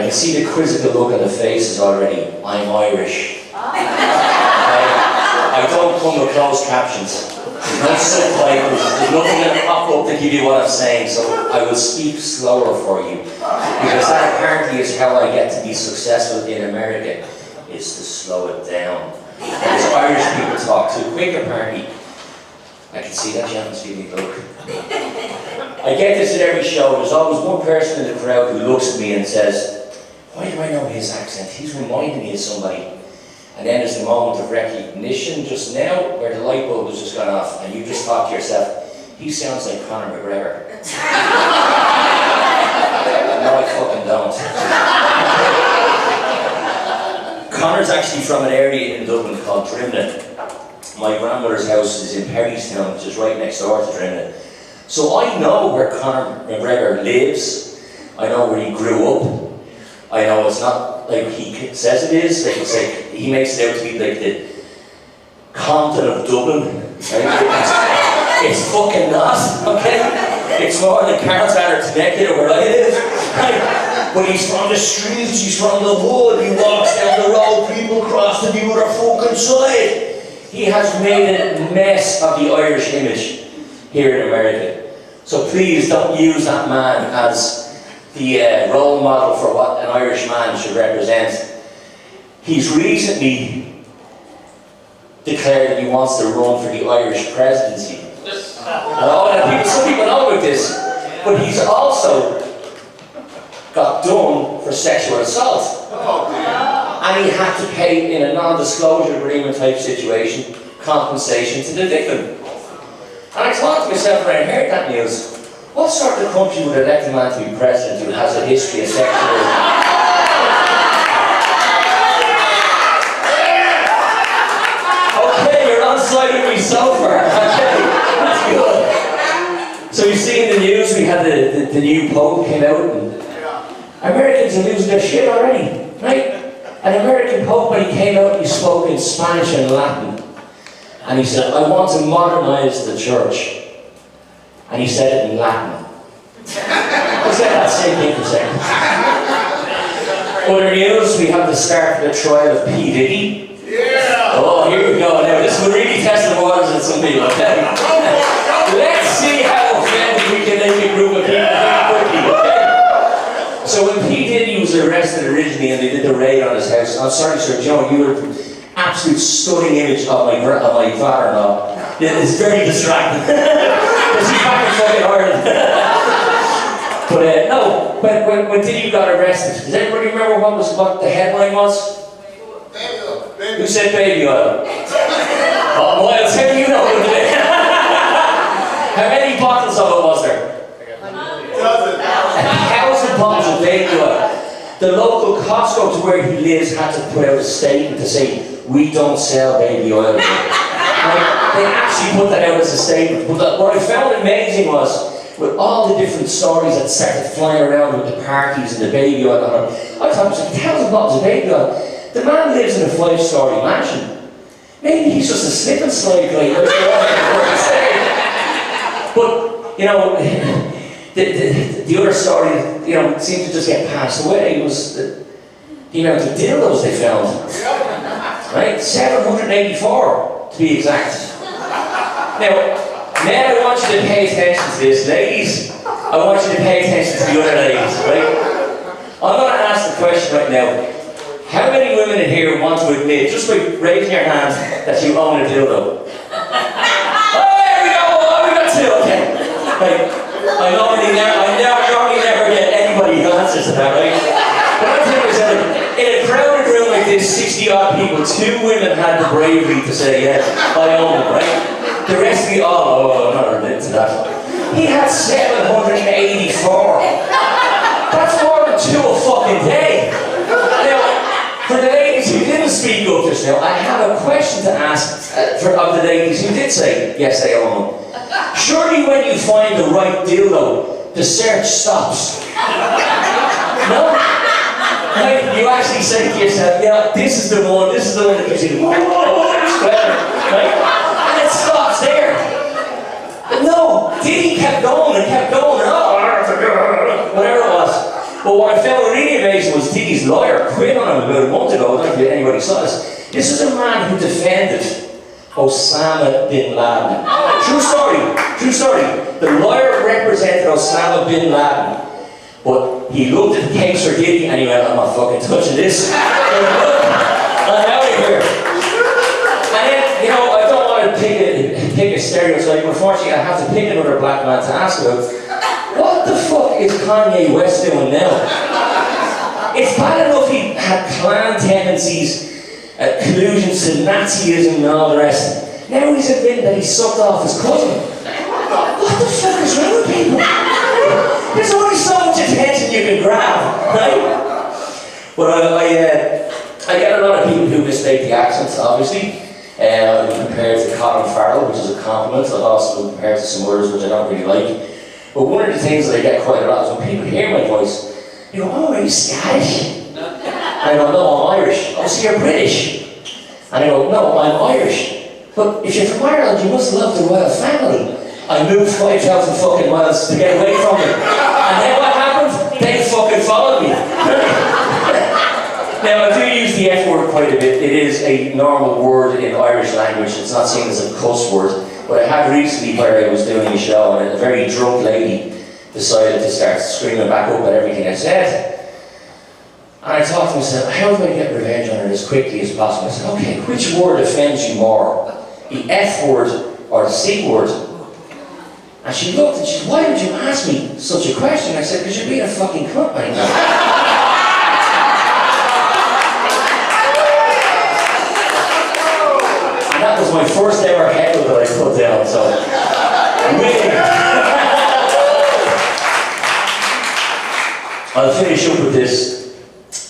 can see the quizzical look on the faces already. I'm Irish. I don't come with closed captions. There's no subtitles. There's nothing going to pop up to give you what I'm saying, so I will speak slower for you. Because that apparently is how I get to be successful in America, is to slow it down. Because Irish people talk too quick, apparently. I can see that gentleman's giving me a look. I get this at every show. There's always one person in the crowd who looks at me and says, why do I know his accent? He's reminding me of somebody. And then there's the moment of recognition just now where the light bulb has just gone off and you just thought to yourself, he sounds like Conor McGregor. No, I fucking don't. Conor's actually from an area in Dublin called Drimnagh. My grandmother's house is in Perrystown, which is right next door to Drimnagh. So I know where Conor McGregor lives. I know where he grew up. I know it's not like he says it is. Like it's like he makes it out to be like the Compton of Dublin. Right? It's fucking not. Okay, it's more than Carlsbad or Temecula where I live. Right? But he's from the streets. He's from the wood. He walks down the road. People cross to the other fucking side. He has made a mess of the Irish image here in America. So please don't use that man as the role model for what an Irish man should represent. He's recently declared that he wants to run for the Irish presidency. Some people know about this, but he's also got done for sexual assault. And he had to pay, in a non-disclosure agreement type situation, compensation to the victim. And I thought to myself when I heard that news, what sort of country would elect a man to be president who has a history of sexual... Okay, you're on side with me so far. Okay, that's good. So you see in the news, we had the new Pope came out, and Americans are losing their shit already, right? An American Pope, when he came out, he spoke in Spanish and Latin. And he said, I want to modernize the church. And he said it in Latin. Let's let that sink in for a second. Other news, we have the start of the trial of P. Diddy. Yeah. Oh, here we go. Now, this will really test the waters in some people, okay? Let's see how offended we can make a group of people very quickly, okay? So when P. Diddy was arrested originally and they did the raid on his house, I'm sorry, Sir Joe, you were an absolute stunning image of my father-in-law. It's very distracting. Because he's back in fucking Ireland. But no, when Diddy got arrested, does anybody remember what the headline was? Baby oil. Who said baby oil? Oh, well, I'll tell you now. How many bottles of it was there? 1,000 bottles of baby oil. The local Costco to where he lives had to put out a statement to say, we don't sell baby oil. They actually put that out as a statement. But what I found amazing was, with all the different stories that started flying around with the parties and the baby oil, I thought it was like 1,000 bottles of baby oil. The man lives in a 5-story mansion. Maybe he's just a slip and slide guy. But, you know, the other story, you know, seemed to just get passed away was the amount of dildos they found. Right? 784 to be exact. Now I want you to pay attention to this, ladies. I want you to pay attention to the other ladies, right? I'm going to ask the question right now. How many women in here want to admit, just by raising your hand, that you own a dildo? Oh, there we go! Oh, we got 2, okay. Right. I normally never get anybody who answers to that, right? But I'm telling you something, in a crowded room like this, 60-odd people, 2 women had the bravery to say, yeah, I own it, right? The rest of you, I'm not admitting to that. He had 784. That's more than 2 a fucking day. Now, for the ladies who didn't speak up just now, I have a question to ask of the ladies who did say, yes, they own them. Surely when you find the right dildo, the search stops. No? Like, you actually say to yourself, yeah, this is the one that gives you the right? And it stops there. But no, Diddy kept going and kept going, whatever it was. But what I found really amazing was Diddy's lawyer quit on him about a month ago. I don't know if anybody saw this. This is a man who defended Osama bin Laden. True story, true story. The lawyer represented Osama bin Laden, but he looked at the case for Diddy and he went, I'm not fucking touching this. I'm out of here. And then, you know, I don't want to pick a stereotype, unfortunately I have to pick another black man to ask about. What the fuck is Kanye West doing now? It's bad enough he had clan tendencies, collusions to Nazism and all the rest. Now he's admitting that he sucked off his cousin. What the fuck is wrong with people? There's only so much attention you can grab, right? But I get a lot of people who mistake the accents, obviously. I've been compared to Colin Farrell, which is a compliment. I've also been compared to some others which I don't really like. But one of the things that I get quite a lot is when people hear my voice, they go, oh, are you Scottish? And I go, no, I'm Irish. Oh, so you're British? And I go, no, I'm Irish. But if you're from Ireland, you must love the royal family. I moved 5,000 fucking miles to get away from them. And then what happened? They fucking followed me. Now, I do use the F word quite a bit. It is a normal word in Irish language. It's not seen as a cuss word. But I had recently, where I was doing a show, and a very drunk lady decided to start screaming back up at everything I said. And I thought to myself, how do I get revenge on her as quickly as possible? I said, okay, which word offends you more? The F word or the C word? And she looked and she said, why would you ask me such a question? I said, because you're being a fucking cunt right now. That was my first ever heckle that I put down, so winning. I'll finish up with this.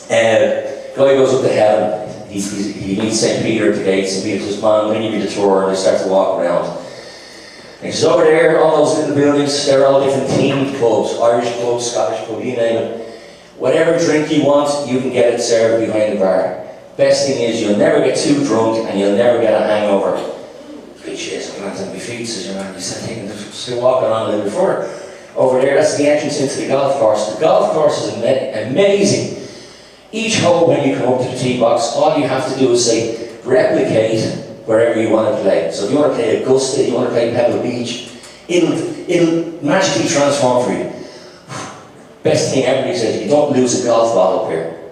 Guy goes up to heaven. He meets St. Peter at the gates, and Peter says, man, we need you to tour, and they start to walk around. And he says, over there, all those little buildings, they're all different themed pubs, Irish pub, Scottish pub, you name it. Whatever drink you want, you can get it served behind the bar. Best thing is you'll never get too drunk and you'll never get a hangover. Good shit, I'm not on my feet, says your man. He said, still walking on a little bit further. Over there, that's the entrance into the golf course. The golf course is amazing. Each hole when you come up to the tee box, all you have to do is say, replicate wherever you want to play. So if you want to play Augusta, you want to play Pebble Beach, it'll magically transform for you. Best thing everybody says, you don't lose a golf ball up here.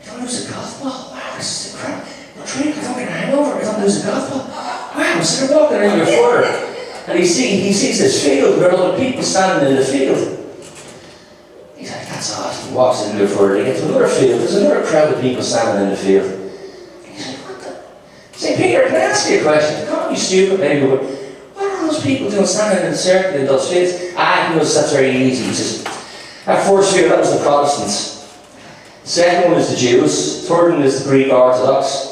You don't lose a golf ball? This is incredible. No drink, I don't get a hangover, I don't lose a golf ball. Wow, so they're walking around your further. And he sees this field where all the people standing in the field. He's like, that's awesome. He walks in there further, they get to another field, there's another crowd of people standing in the field. He's like, what the? St. Peter, can I ask you a question? Can't be stupid maybe, but what are those people doing standing in a circle in those fields? He knows that's very easy. He says, that first field, that was the Protestants. Second one is the Jews, third one is the Greek Orthodox.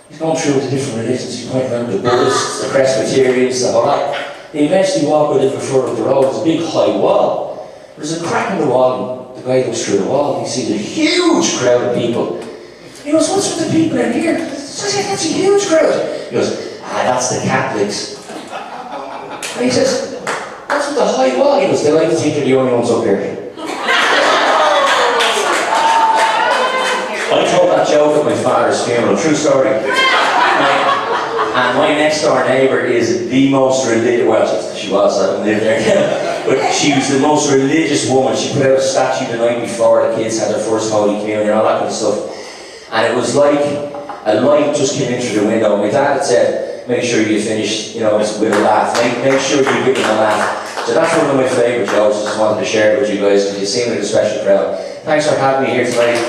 He's going through the different religions, he's pointing out the Buddhists, the Presbyterians, the whole lot. They eventually walk a little further up the road, there's a big high wall. There's a crack in the wall, and the guy goes through the wall, and he sees a huge crowd of people. He goes, what's with the people in here? That's a huge crowd. He goes, that's the Catholics. And he says, what's with the high wall? He goes, they like to think they're the only ones up here. I told that joke at my father's funeral, true story. And my next door neighbour is the most religious, well, she was, I don't live there now, but she was the most religious woman. She put out a statue the night before the kids had their first Holy Communion and all that kind of stuff. And it was like a light just came in through the window. My dad had said, make sure you finish, with a laugh. Make sure you give them a laugh. So that's one of my favourite jokes. I just wanted to share it with you guys because you seem like a special crowd. Thanks for having me here tonight.